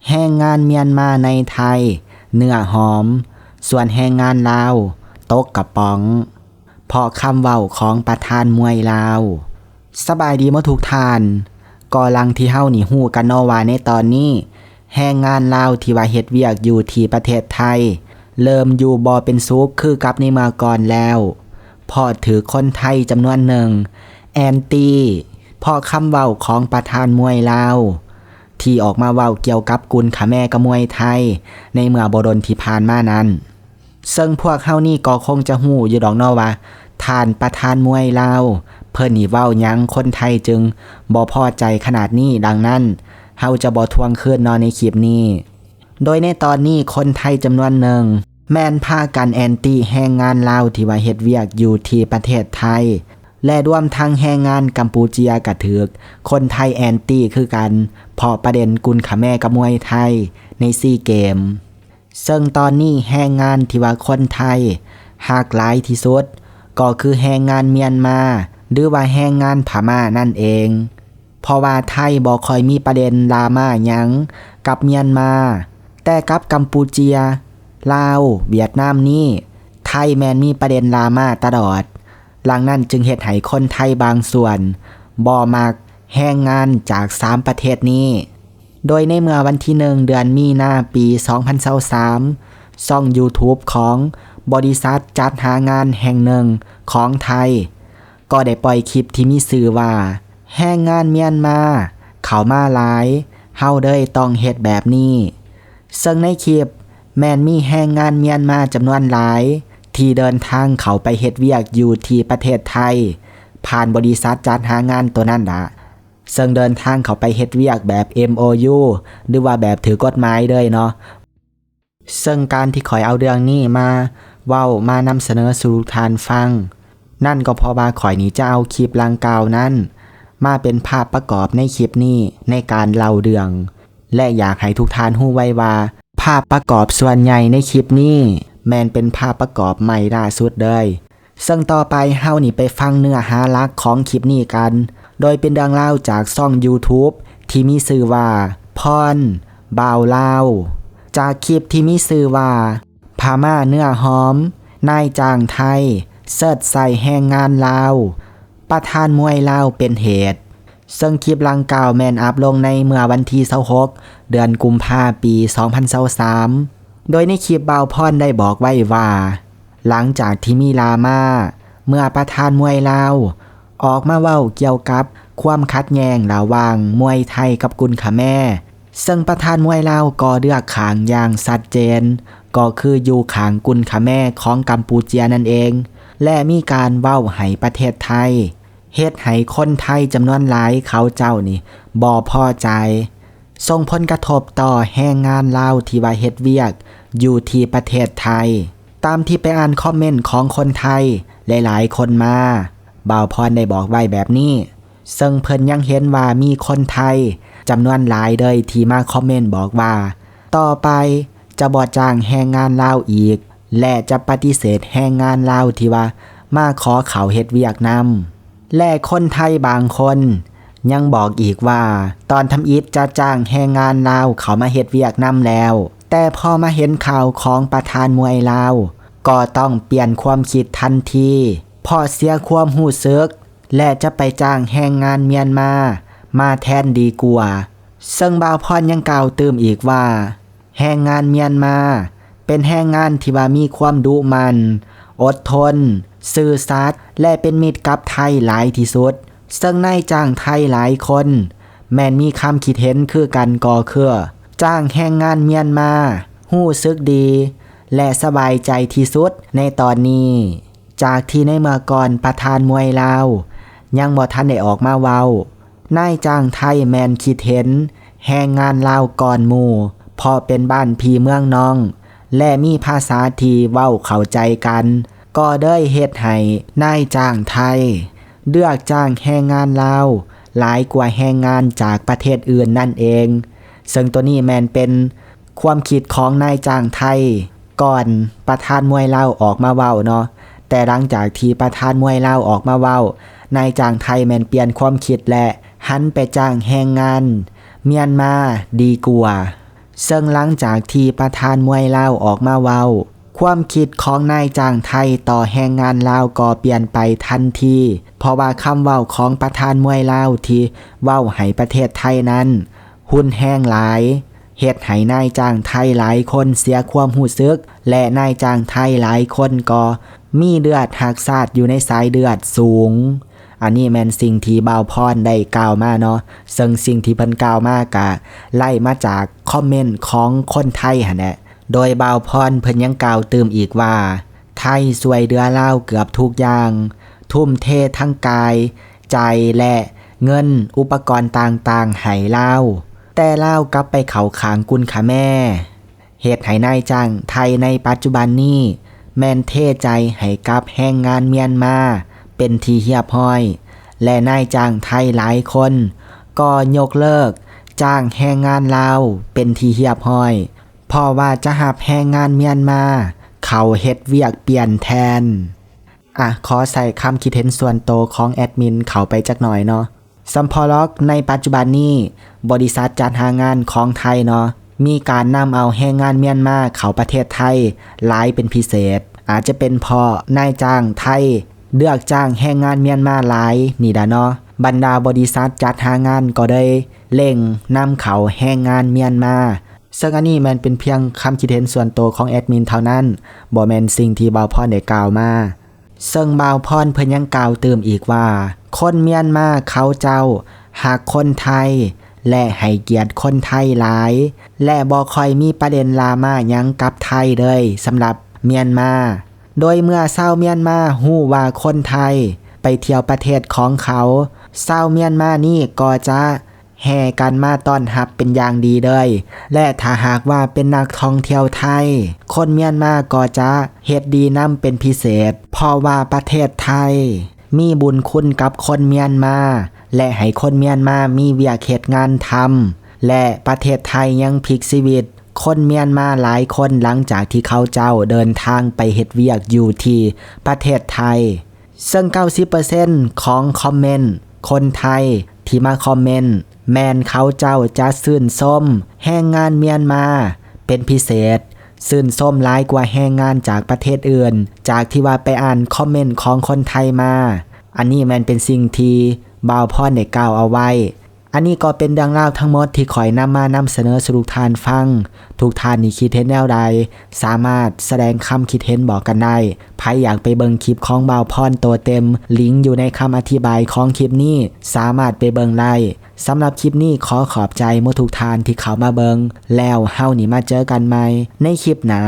แรงงานเมียนมาในไทยเนื้อหอมส่วนแรงงานลาวตกกระป๋องเพราะคำเว้าของประธานมวยลาวสบายดีหมดทุกท่านก็ลังที่เฮานี่ฮู้กันเนาะว่าในตอนนี้แรงงานลาวที่ว่าเฮ็ดเวียกอยู่ที่ประเทศไทยเริ่มอยู่บ่เป็นสุขคือกับในเมื่อก่อนแล้วเพราะถือคนไทยจำนวนหนึ่งแอนตี้เพราะคำเว้าของประธานมวยลาวที่ออกมาเว้าเกี่ยวกับกุลขาแม่กับมวยไทยในเมื่อบ่ดนที่ผ่านมานั้นซึ่งพวกเฮานี่ก็คงจะฮู้อยู่ดอกเนาะว่าท่านประธานมวยลาวเพิ่นนี่เว้าหยังคนไทยจึงบ่พอใจขนาดนี้ดังนั้นเฮาจะบ่ทวงคืนเนาะในคลิปนี้โดยในตอนนี้คนไทยจำนวนหนึ่งแม่นพากันแอนตี้แรงงานลาวที่ว่าเฮ็ดเวียกอยู่ที่ประเทศไทยและรวมทั้งแรงงานกัมพูเชียก็ถูกคนไทยแอนตี้คือกันเพราะประเด็นกุลขาแม่กับมวยไทยในซีเกมซึ่งตอนนี้แรงงานที่ว่าคนไทยหากหลายที่สุดก็คือแรงงานเมียนมาหรือว่าแรงงานพม่านั่นเองเพราะว่าไทยบ่ค่อยมีประเด็นดราม่าหยังกับเมียนมาแต่กับกัมพูเชียลาวเวียดนามนี่ไทยแม่นมีประเด็นดราม่าตลอดหลังนั้นจึงเฮ็ดให้คนไทยบางส่วนบ่มักแรงงานจาก3ประเทศนี้โดยในเมื่อวันที่1เดือนมีนาปี 2023ช่อง YouTube ของบริษัทจัดหางานแห่งหนึ่งของไทยก็ได้ปล่อยคลิปที่มีชื่อว่าแรงงานเมียนมาเข้ามาหลายเฮาเลยต้องเฮ็ดแบบนี้ซึ่งในคลิปแม่นมีแรงงานเมียนมาจำนวนหลายที่เดินทางเข้าไปเฮ็ดเวียกอยู่ที่ประเทศไทยผ่านบริษัทจัดหางานตัวนั้นล่ะซึ่งเดินทางเข้าไปเฮ็ดเวียกแบบ MOU หรือว่าแบบถือกฎหมายเลยเนาะซึ่งการที่ข่อยเอาเรื่องนี้มาเว้ามานำเสนอสู่ท่านฟังนั่นก็เพราะว่าข่อยนี้จะเอาคลิปลังกล่าวนั้นมาเป็นภาพประกอบในคลิปนี้ในการเล่าเรื่องและอยากให้ทุกท่านรู้ไว้ว่าภาพประกอบส่วนใหญ่ในคลิปนี้แม่นเป็นภาพประกอบใหม่ล่าสุดเลยซึ่งต่อไปเฮานี่ไปฟังเนื้อหาหลักของคลิปนี้กันโดยเป็นเรื่องเล่าจากช่อง YouTube ที่มีชื่อว่าพรบ่าวลาวจากคลิปที่มีชื่อว่าพม่าเนื้อหอมนายจ้างไทยเสิร์ชใส่แรงงานลาวประธานมวยลาวเป็นเหตุซึ่งคลิปลังกล่าวแมนอัพลงในเมื่อวันที่26เดือนกุมภาพันธ์ปี 2023โดยในคลิปบ่าวพรได้บอกไว้ว่าหลังจากที่มีดราม่าเมื่อประธานมวยลาวออกมาเว้าเกี่ยวกับความขัดแย้งระหว่างมวยไทยกับกุลขาแม่ซึ่งประธานมวยลาวก็เลือกข้างอย่างชัดเจนก็คืออยู่ข้างกุลขาแม่ของกัมพูเชียนั่นเองและมีการเว้าให้ประเทศไทยเฮ็ดให้คนไทยจำนวนหลายเขาเจ้านี่บ่พอใจส่งผลกระทบต่อแรงงานลาวที่ว่าเฮ็ดเวียกอยู่ที่ประเทศไทยตามที่ไปอ่านคอมเมนต์ของคนไทยหลายๆคนมาบ่าวพรได้บอกไว้แบบนี้ซึ่งเพิ่นยังเห็นว่ามีคนไทยจำนวนหลายเลยที่มาคอมเมนต์บอกว่าต่อไปจะบ่จ้างแรงงานลาวอีกและจะปฏิเสธแรงงานลาวที่ว่ามาขอเขาเฮ็ดเวียกนำและคนไทยบางคนยังบอกอีกว่าตอนทำอิฐจะจ้างแรงงานลาวเขามาเฮ็ดเวียกนำแล้วแต่พอมาเห็นข่าวของประธานมวยลาวก็ต้องเปลี่ยนความคิดทันทีพอเสียความรู้สึกและจะไปจ้างแรงงานเมียนมาแทนดีกว่าซึ่งบ่าวพรยังกล่าวเติมอีกว่าแรงงานเมียนมาเป็นแรงงานที่ว่ามีความดุมันอดทนซื่อสัตย์และเป็นมิตรกับไทยหลายที่สุดซึ่งนายจ้างไทยหลายคนแม้นมีคำคิดเห็นคือกันก็คือจ้างแรงงานเมียนมารู้สึกดีและสบายใจที่สุดในตอนนี้จากที่ในเมื่อก่อนประธานมวยลาวยังบ่ทันได้ออกมาเว้านายจ้างไทยแม่นคิดเห็นแรงงานลาวก่อนหมู่พอเป็นบ้านพี่เมืองน้องและมีภาษาที่เว้าเข้าใจกันก็ได้เฮ็ดให้นายจ้างไทยเลือกจ้างแรงงานลาวหลายกว่าแรงงานจากประเทศอื่นนั่นเองซึ่งตัวนี้แม่นเป็นความคิดของนายจ้างไทยก่อนประธานมวยลาวออกมาเว้าเนาะแต่หลังจากที่ประธานมวยลาวออกมาเว้านายจ้างไทยแม่นเปลี่ยนความคิดและหันไปจ้างแรงงานเมียนมาดีกว่า ซึ่งหลังจากที่ประธานมวยลาวออกมาเว้าความคิดของนายจ้างไทยต่อแรงงานลาวก็เปลี่ยนไปทันทีเพราะว่าคำเว้าของประธานมวยลาวที่เว้าให้ประเทศไทยนั้นหุ้นแห้งหลายเฮ็ดให้นายจ้างไทยหลายคนเสียความรู้สึกและนายจ้างไทยหลายคนก็มีเลือดหักชาติอยู่ในสายเลือดสูงอันนี้แม่นสิ่งที่บ่าวพรได้กล่าวมาเนาะซึ่งสิ่งที่เพิ่นกล่าวมากะไล่มาจากคอมเมนต์ของคนไทยหั่นแหละโดยบ่าวพรเพิ่นยังกล่าวเติมอีกว่าไทยช่วยเหลือลาวเกือบทุกอย่างทุ่มเททั้งกายใจและเงินอุปกรณ์ต่างๆให้ลาวแต่ลาวกลับไปเข้าข้างกุนค่ะแม่เฮ็ดให้นายจ้างไทยในปัจจุบันนี้แม่นเทใจให้กับแรงงานเมียนมาเป็นที่เหียบห้อยและนายจ้างไทยหลายคนก็ยกเลิกจ้างแรงงานลาวเป็นที่เหียบห้อยเพราะว่าจะหับแรงงานเมียนมาเขาเฮ็ดเวียกเปลี่ยนแทนขอใส่คำคิดเห็นส่วนตัวของแอดมินเข้าไปจักหน่อยเนาะซัมพอล็อกในปัจจุบันนี้บริษัทจัดหางานของไทยเนาะมีการนำเอาแรงงานเมียนมาเข้าประเทศไทยหลายเป็นพิเศษอาจจะเป็นเพราะนายจ้างไทยเลือกจ้างแรงงานเมียนมาหลายนี่ดะเนาะบรรดาบริษัทจัดหางานก็ได้เร่งนำเข้าแรงงานเมียนมาซึ่งอันนี้มันเป็นเพียงคำคิดเห็นส่วนตัวของแอดมินเท่านั้นบ่แม่นสิ่งที่บ่าวพรได้กล่าวมาซึ่งบ่าวพรเพิ่นยังกล่าวเติมอีกว่าคนเมียนมาเขาเจ้าหากคนไทยและให้เกียรติคนไทยหลายและบ่ค่อยมีประเด็นลามาหยังกับไทยเลยสำหรับเมียนมาโดยเมื่อชาวเมียนมาฮู้ว่าคนไทยไปเที่ยวประเทศของเขาชาวเมียนมานี่ก็จะแห่กันมาต้อนรับเป็นอย่างดีเลยและถ้าหากว่าเป็นนักท่องเที่ยวไทยคนเมียนมาก็จะเฮ็ดดีนำเป็นพิเศษเพราะว่าประเทศไทยมีบุญคุณกับคนเมียนมาและให้คนเมียนมามีเวียกเฮ็ดงานทำและประเทศไทยยังพลิกชีวิตคนเมียนมาหลายคนหลังจากที่เขาเจ้าเดินทางไปเฮ็ดเวียกอยู่ที่ประเทศไทยซึ่ง 90% ของคอมเมนต์คนไทยที่มาคอมเมนต์แมนเขาเจ้าจะซื่นส้มแรงงานเมียนมาเป็นพิเศษซื่นส้มหลายกว่าแรงงานจากประเทศอื่นจากที่ว่าไปอ่านคอมเมนต์ของคนไทยมาอันนี้มันเป็นสิ่งที่บ่าวพรได้กล่าวเอาไว้อันนี้ก็เป็นเรื่องราวทั้งหมดที่ข่อยนำเสนอสู่ทุกท่านฟังทุกท่านนี่คิดเห็นแนวใดสามารถแสดงคำคิดเห็นบอกกันได้ใครอยากไปเบิ่งคลิปของบ่าวพรตัวเต็มลิงก์อยู่ในคำอธิบายของคลิปนี้สามารถไปเบิ่งได้สำหรับคลิปนี้ขอขอบใจทุกท่านที่เข้ามาเบิ่งแล้วเฮานี่มาเจอกันใหม่ในคลิปหน้า